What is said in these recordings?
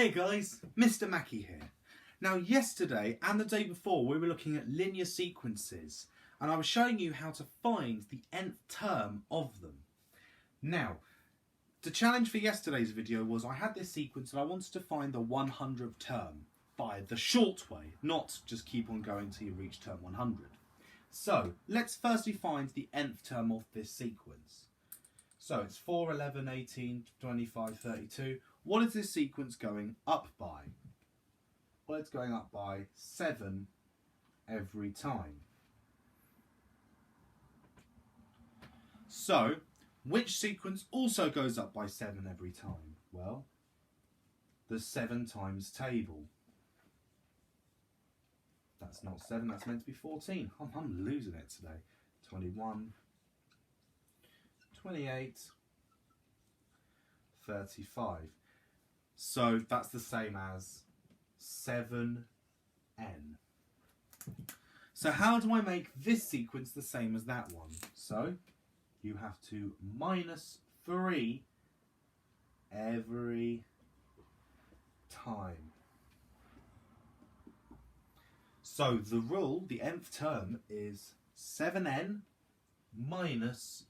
Hey guys, Mr. Mackey here. Now yesterday and the day before we were looking at linear sequences and I was showing you how to find the nth term of them. Now, the challenge for yesterday's video was I had this sequence and I wanted to find the 100th term by the short way, not just keep on going till you reach term 100. So, let's firstly find the nth term of this sequence. So it's 4, 11, 18, 25, 32. What is this sequence going up by? Well, it's going up by 7 every time. So, which sequence also goes up by 7 every time? Well, the 7 times table. That's not 7, that's meant to be 14. I'm losing it today. 21, 28, 35. So that's the same as 7n. So how do I make this sequence the same as that one? So you have to minus 3 every time. So the rule, the nth term, is 7n minus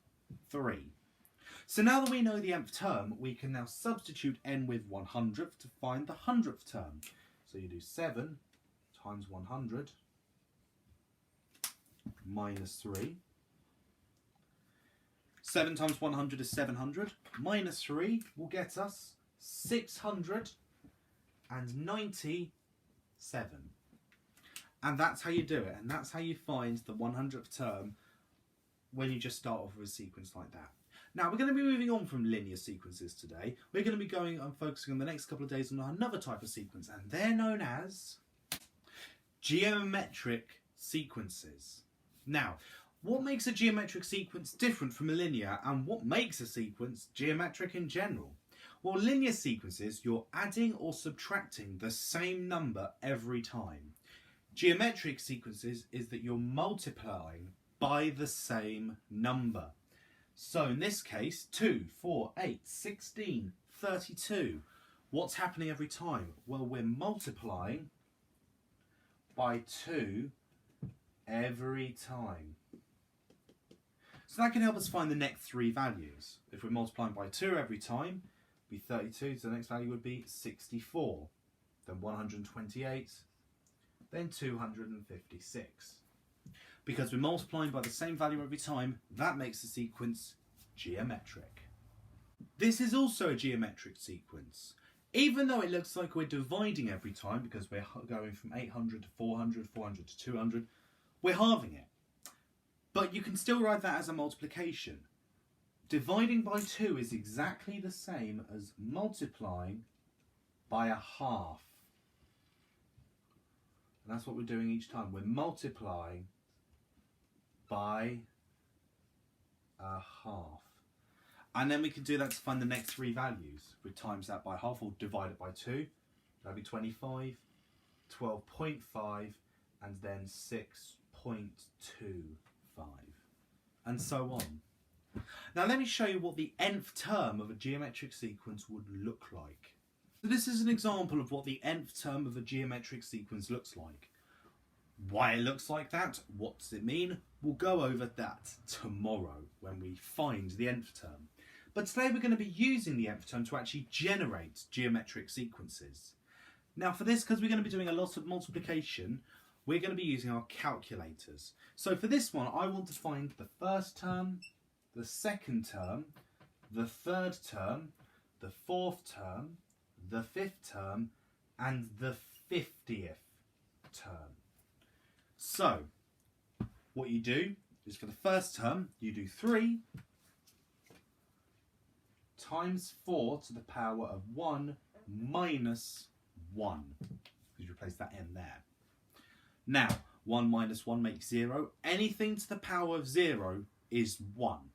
3. So now that we know the nth term, we can now substitute n with 100th to find the 100th term. So you do 7 times 100 minus 3. 7 times 100 is 700. Minus 3 will get us 697. And that's how you do it. And that's how you find the 100th term when you just start off with a sequence like that. Now, we're going to be moving on from linear sequences today. We're going to be going and focusing on the next couple of days on another type of sequence, and they're known as geometric sequences. Now, what makes a geometric sequence different from a linear, and what makes a sequence geometric in general? Well, linear sequences, you're adding or subtracting the same number every time. Geometric sequences is that you're multiplying by the same number. So in this case, 2, 4, 8, 16, 32. What's happening every time? Well, we're multiplying by 2 every time. So that can help us find the next 3 values. If we're multiplying by 2 every time, it would be 32, so the next value would be 64, then 128, then 256. Because we're multiplying by the same value every time, that makes the sequence geometric. This is also a geometric sequence. Even though it looks like we're dividing every time, because we're going from 800 to 400, 400 to 200, we're halving it. But you can still write that as a multiplication. Dividing by 2 is exactly the same as multiplying by a half. And that's what we're doing each time. We're multiplying by a half. And then we can do that to find the next 3 values. We times that by half or divide it by 2. That'll be 25, 12.5, and then 6.25. And so on. Now let me show you what the nth term of a geometric sequence would look like. So this is an example of what the nth term of a geometric sequence looks like. Why it looks like that, what does it mean? We'll go over that tomorrow when we find the nth term. But today we're going to be using the nth term to actually generate geometric sequences. Now for this, because we're going to be doing a lot of multiplication, we're going to be using our calculators. So for this one, I want to find the first term, the second term, the third term, the fourth term, the fifth term, and the 50th term. So, what you do is for the first term, you do 3 times 4 to the power of 1 minus 1. You replace that n there. Now, 1 minus 1 makes 0. Anything to the power of 0 is 1.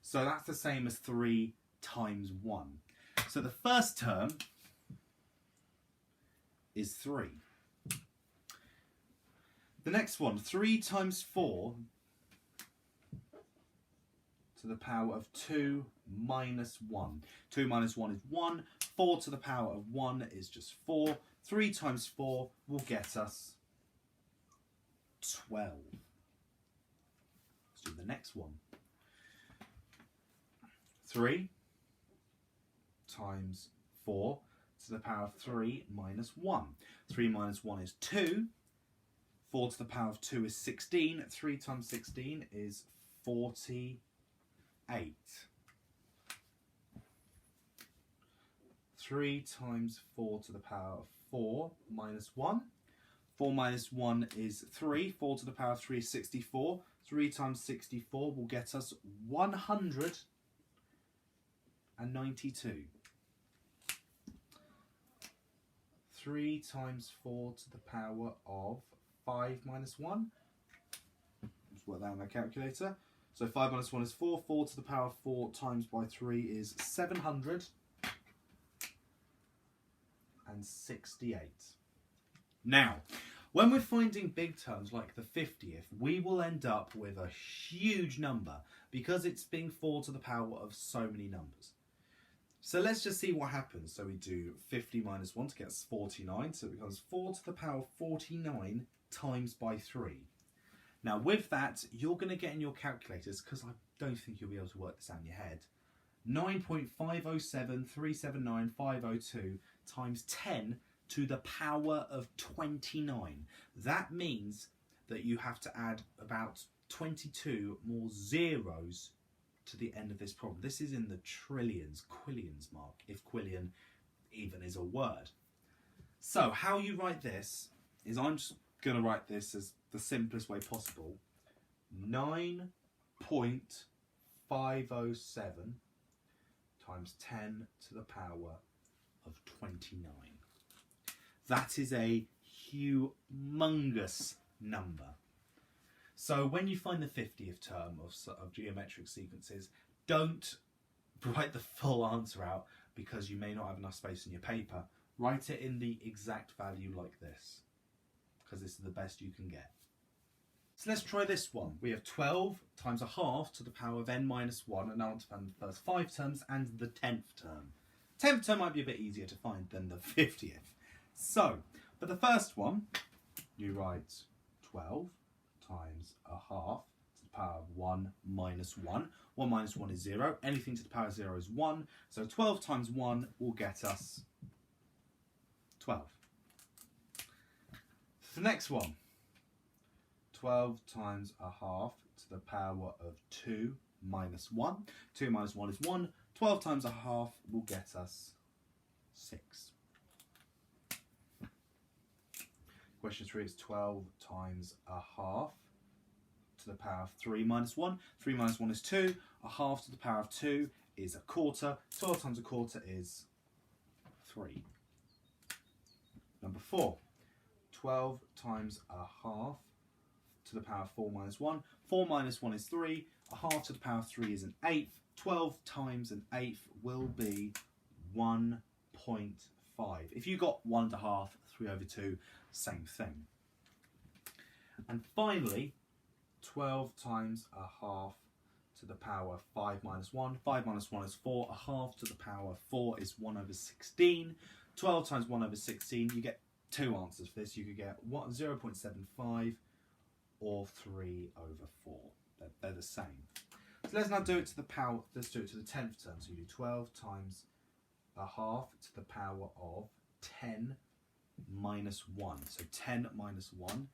So that's the same as 3 times 1. So the first term is 3. The next one, 3 times 4 to the power of 2 minus 1. 2 minus 1 is 1. 4 to the power of 1 is just 4. 3 times 4 will get us 12. Let's do the next one. 3 times 4 to the power of 3 minus 1. 3 minus 1 is 2. 4 to the power of 2 is 16. 3 times 16 is 48. 3 times 4 to the power of 4 minus 1. 4 minus 1 is 3. 4 to the power of 3 is 64. 3 times 64 will get us 192. 3 times 4 to the power of 5 minus 1. Let's work that on my calculator. So 5 minus 1 is 4. 4 to the power of 4 times by 3 is 768. Now, when we're finding big terms like the 50th, we will end up with a huge number because it's being 4 to the power of so many numbers. So let's just see what happens. So we do 50 minus 1 to get us 49. So it becomes 4 to the power of 49 times by 3. Now with that, you're going to get in your calculators, because I don't think you'll be able to work this out in your head, 9.507379,502 times 10 to the power of 29. That means that you have to add about 22 more zeros to the end of this problem. This is in the trillions, quillions mark, if quillion even is a word. So how you write this is, I'm just going to write this as the simplest way possible. 9.507 times 10 to the power of 29. That is a humongous number. So when you find the 50th term of geometric sequences, don't write the full answer out because you may not have enough space in your paper. Write it in the exact value like this, because this is the best you can get. So let's try this one. We have 12 times a half to the power of n minus 1, and now I want to find the first 5 terms and the 10th term. 10th term might be a bit easier to find than the 50th. So, for the first one, you write 12 times a half to the power of 1 minus 1. 1 minus 1 is 0. Anything to the power of 0 is 1. So 12 times 1 will get us 12. The next one, 12 times a half to the power of 2 minus 1. 2 minus 1 is 1. 12 times a half will get us 6. Question 3 is 12 times a half to the power of 3 minus 1. 3 minus 1 is 2. A half to the power of 2 is a quarter. 12 times a quarter is 3. Number 4. 12 times a half to the power of 4 minus 1. 4 minus 1 is 3. A half to the power of 3 is an eighth. 12 times an eighth will be 1.5. If you got 1 1/2, 3 over 2, same thing. And finally, 12 times a half to the power of 5 minus 1. 5 minus 1 is 4. A half to the power of 4 is 1 over 16. 12 times 1 over 16, you get two answers for this. You could get 0.75 or 3 over 4. They're the same. So let's now do it to the power, let's do it to the 10th term. So you do 12 times a half to the power of 10 minus 1. So 10 minus 1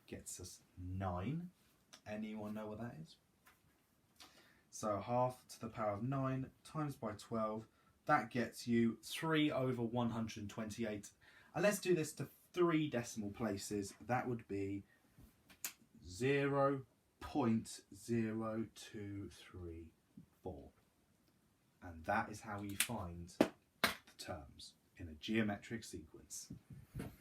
gets us 9. Anyone know what that is? So half to the power of 9 times by 12, that gets you 3 over 128. And let's do this to 3 decimal places. That would be 0.0234. And that is how you find the terms in a geometric sequence.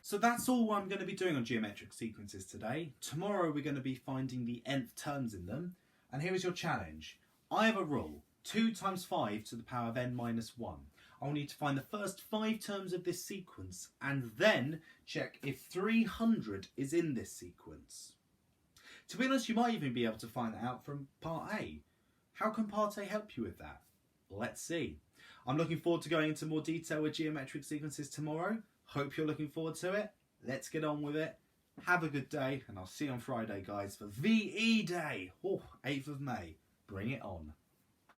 So that's all I'm going to be doing on geometric sequences today. Tomorrow we're going to be finding the nth terms in them. And here is your challenge. I have a rule. 2 times 5 to the power of n minus 1. I'll need to find the first 5 terms of this sequence and then check if 300 is in this sequence. To be honest, you might even be able to find that out from part A. How can part A help you with that? Let's see. I'm looking forward to going into more detail with geometric sequences tomorrow. Hope you're looking forward to it. Let's get on with it. Have a good day, and I'll see you on Friday, guys, for VE Day. 8th of May. Bring it on.